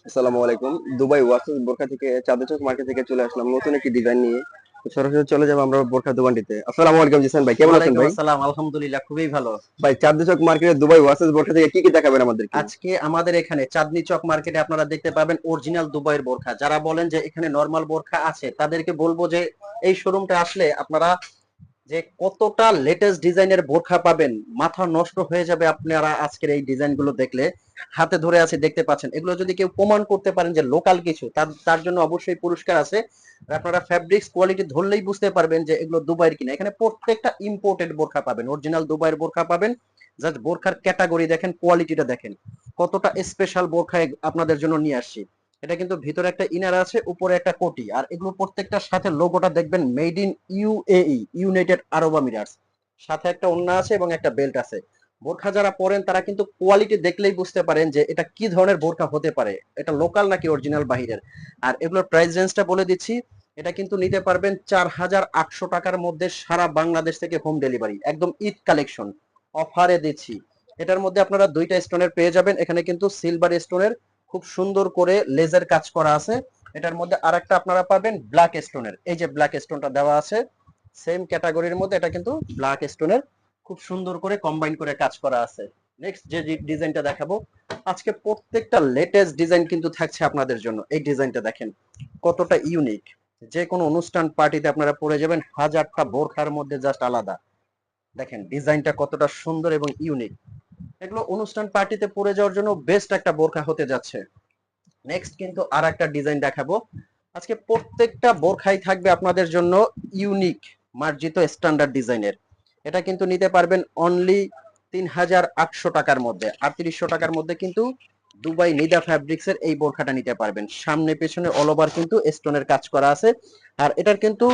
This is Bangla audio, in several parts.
আসসালামু আলাইকুম। দুবাই ওয়াসিস বোরখা থেকে চাঁদনি চক মার্কেট থেকে চলে আসলাম নতুন একটি ডিজাইন নিয়ে। তো সরাসরি চলে যাবো আমরা বোরখা দোকানটিতে। আসসালামু আলাইকুম জিসান ভাই, কেমন আছেন ওয়ালাইকুম ভাই? আসসালাম, আলহামদুলিল্লাহ খুবই ভালো। ভাই চাঁদনি চক মার্কেটে দুবাই ওয়াসিস বোরখা থেকে কি কি দেখাবেন আমাদেরকে? আজকে আমাদের এখানে চাঁদনী চক মার্কেটে আপনারা দেখতে পাবেন অরিজিনাল দুবাইয়ের বোরখা। যারা বলেন যে এখানে নরমাল বোরখা আছে, তাদেরকে বলবো যে এই শোরুমটা আসলে আপনারা যে কতটা লেটেস্ট ডিজাইনের বোরখা পাবেন, মাথা নষ্ট হয়ে যাবে আপনারা আজকের এই ডিজাইন গুলো দেখলে। হাতে ধরে আছে দেখতে পাচ্ছেন, এগুলো যদি কেউ প্রমাণ করতে পারেন যে লোকাল কিছু, তার তার জন্য অবশ্যই পুরস্কার আছে। আর আপনারা ফ্যাব্রিক্স কোয়ালিটি ধরলেই বুঝতে পারবেন যে এগুলো দুবাইয়ের কিনা। এখানে প্রত্যেকটা ইম্পোর্টেড বোরখা পাবেন, অরিজিনাল দুবাইয়ের বোরখা পাবেন। জাস্ট বোরখার ক্যাটাগরি দেখেন, কোয়ালিটিটা দেখেন, কতটা স্পেশাল বোরখা আপনাদের জন্য নিয়ে আসছি। এটা কিন্তু ভিতরে একটা ইনার আছে, উপরে একটা কোটি, আর এগুলো প্রত্যেকটার সাথে লোগোটা দেখবেন made in UAE, United Arab Emirates. সাথে একটা ওড়না আছে এবং একটা বেল্ট আছে। বোরখা যারা পরেন তারা কিন্তু কোয়ালিটি দেখলেই বুঝতে পারেন যে এটা কি ধরনের বোরখা হতে পারে, এটা লোকাল নাকি অরিজিনাল বাহিরের। আর এগুলোর প্রাইস রেঞ্জটা বলে দিচ্ছি। এটা কিন্তু নিতে পারবেন 4,800 টাকার মধ্যে, সারা বাংলাদেশ থেকে হোম ডেলিভারি, একদম ঈদ কালেকশন অফারে দিচ্ছি। এটার মধ্যে আপনারা দুইটা স্টোনের পেয়ে যাবেন। এখানে কিন্তু সিলভার স্টোনের খুব সুন্দর করে লেজার কাজ করা আছে। এটার মধ্যে আরেকটা আপনারা পাবেন ব্ল্যাক স্টোনের, এই যে ব্ল্যাক স্টোনটা দেওয়া আছে সেম ক্যাটাগরির মধ্যে, এটা কিন্তু ব্ল্যাক স্টোনের খুব সুন্দর করে কম্বাইন করে কাজ করা আছে। নেক্সট যে ডিজাইনটা দেখাবো আজকে, প্রত্যেকটা লেটেস্ট ডিজাইন কিন্তু থাকছে আপনাদের জন্য। এই ডিজাইনটা দেখেন কতটা ইউনিক, যে কোনো অনুষ্ঠান পার্টিতে আপনারা পরে যাবেন, হাজারটা বোরখার মধ্যে জাস্ট আলাদা। দেখেন ডিজাইনটা কতটা সুন্দর এবং ইউনিক, এগুলো অনুষ্ঠান পার্টিতে পরে যাওয়ার জন্য বেস্ট একটা বোরখা হতে যাচ্ছে। নেক্সট কিন্তু আর একটা ডিজাইন দেখাবো আজকে। প্রত্যেকটা বোরখাই থাকবে আপনাদের জন্য ইউনিক, মার্জিত স্ট্যান্ডার্ড ডিজাইনের। এটা কিন্তু নিতে পারবেন অনলি 3,800 টাকার মধ্যে। 3800 টাকার মধ্যে কিন্তু দুবাই নিদা ফ্যাব্রিক্স এর এই বোরখাটা নিতে পারবেন। সামনে পেছনে অল ওভার কিন্তু স্টোনের কাজ করা আছে। আর এটার কিন্তু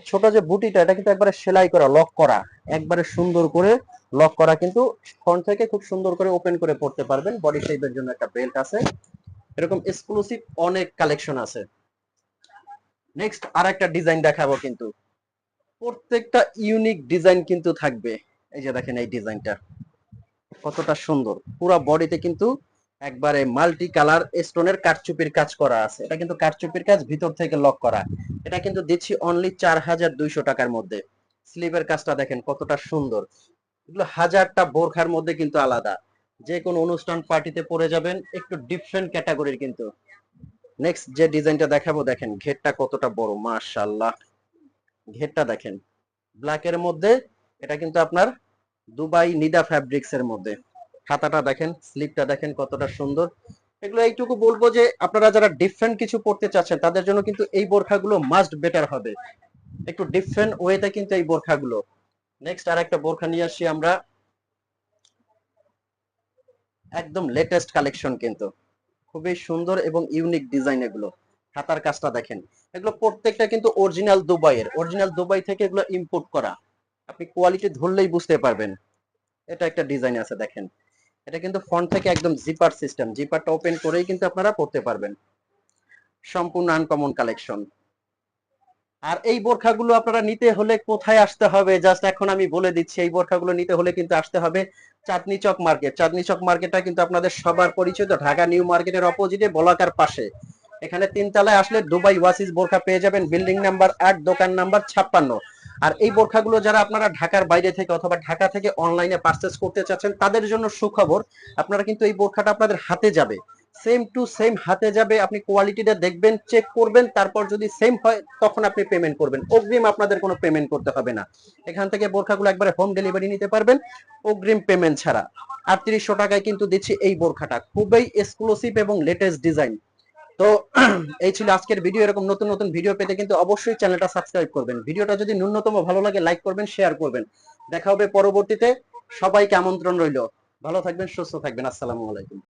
ছোট যে বুটিটা, এটা কিন্তু একবারে সেলাই করা, লক করা, একবারে সুন্দর করে লক করা, কিন্তু ফ্রন্ট থেকে খুব সুন্দর করে ওপেন করে পড়তে পারবেন। বডি শেপের জন্য একটা বেল্ট আছে। এরকম এক্সক্লুসিভ অনেক কালেকশন আছে। নেক্সট আর একটা ডিজাইন দেখাবো, কিন্তু প্রত্যেকটা ইউনিক ডিজাইন কিন্তু থাকবে। এই যে দেখেন এই ডিজাইনটা কতটা সুন্দর, পুরো বডিতে কিন্তু একবারে মাল্টি কালার স্টোনের কারচুপির কাজ করা আছে। এটা কিন্তু কারচুপির কাজ, ভিতর থেকে লক করা। এটা কিন্তু দিচ্ছি অনলি 4,200 টাকার মধ্যে। স্লিভের কাজটা দেখেন কতটা সুন্দর। এগুলো হাজারটা বোরখার মধ্যে কিন্তু আলাদা, যে কোনো অনুষ্ঠান পার্টিতে পরে যাবেন, একটু ডিফারেন্ট ক্যাটাগরির কিন্তু। নেক্সট যে ডিজাইনটা দেখাবো দেখেন ঘেরটা কতটা বড়, মাশাআল্লাহ। ঘেরটা দেখেন ব্ল্যাক এর মধ্যে, এটা কিন্তু আপনার দুবাই নিদা ফ্যাব্রিক্স এর মধ্যে। খাতাটা দেখেন, স্লিপটা দেখেন কতটা সুন্দর। এগুলো এইটুকু বলবো যে আপনারা যারা ডিফারেন্ট কিছু পড়তে চাচ্ছেন, তাদের জন্য কিন্তু এই বোরখাগুলো মাস্ট বেটার হবে। একটু ডিফারেন্ট ওয়েতে কিন্তু এই বোরখাগুলো। নেক্সট আর একটা বোরখা নিয়ে আসি আমরা, একদম লেটেস্ট কালেকশন কিন্তু, খুবই সুন্দর এবং ইউনিক ডিজাইন এগুলো। হাতার কাজটা দেখেন, এগুলো প্রত্যেকটা কিন্তু অরিজিনাল দুবাইয়ের, অরিজিনাল দুবাই থেকে এগুলো ইম্পোর্ট করা। আপনি কোয়ালিটি ধরলেই বুঝতে পারবেন। এটা একটা ডিজাইন আছে দেখেন, এটা কিন্তু ফ্রন্ট থেকে একদম জিপার সিস্টেম, জিপারটা ওপেন করেই কিন্তু আপনারা পড়তে পারবেন। সম্পূর্ণ আনকমন কালেকশন। আর এই বোরখাগুলো আপনারা নিতে হলে কোথায় আসতে হবে, জাস্ট এখন আমি বলে দিচ্ছি। এই বোরখাগুলো নিতে হলে কিন্তু আসতে হবে চাঁদনী চক মার্কেট। চাঁদনী চক মার্কেটটা কিন্তু আপনাদের সবার পরিচিত, ঢাকা নিউ মার্কেটের অপোজিটে বলাকার পাশে। এখানে তিনতলায় আসলে দুবাই ওয়াসিস বোরখা পেয়ে যাবেন, বিল্ডিং নাম্বার 8, দোকান নাম্বার 56। আর এই বোরখাগুলো যারা আপনারা ঢাকার বাইরে থেকে অথবা ঢাকা থেকে অনলাইনে পারচেজ করতে চাচ্ছেন, তাদের জন্য সুখবর, আপনারা কিন্তু এই বোরখাটা আপনাদের হাতে যাবে, সেম টু সেম হাতে যাবে। আপনি কোয়ালিটিটা দেখবেন, চেক করবেন, তারপর যদি সেম হয় তখন আপনি পেমেন্ট করবেন। অগ্রিম আপনাদের কোনো পেমেন্ট করতে হবে না। এখান থেকে বোরখাগুলো একবারে হোম ডেলিভারি নিতে পারবেন অগ্রিম পেমেন্ট ছাড়া। 3800 টাকায় কিন্তু দিচ্ছি এই বোরখাটা, খুবই এক্সক্লুসিভ এবং লেটেস্ট ডিজাইন। তো এই ছিল আজকের ভিডিও। এরকম নতুন নতুন ভিডিও পেতে কিন্তু অবশ্যই চ্যানেলটা সাবস্ক্রাইব করবেন। ভিডিওটা যদি ন্যূনতম ভালো লাগে লাইক করবেন, শেয়ার করবেন। দেখা হবে পরবর্তীতে। সবাইকে আমন্ত্রণ রইল। ভালো থাকবেন, সুস্থ থাকবেন। আসসালামু আলাইকুম।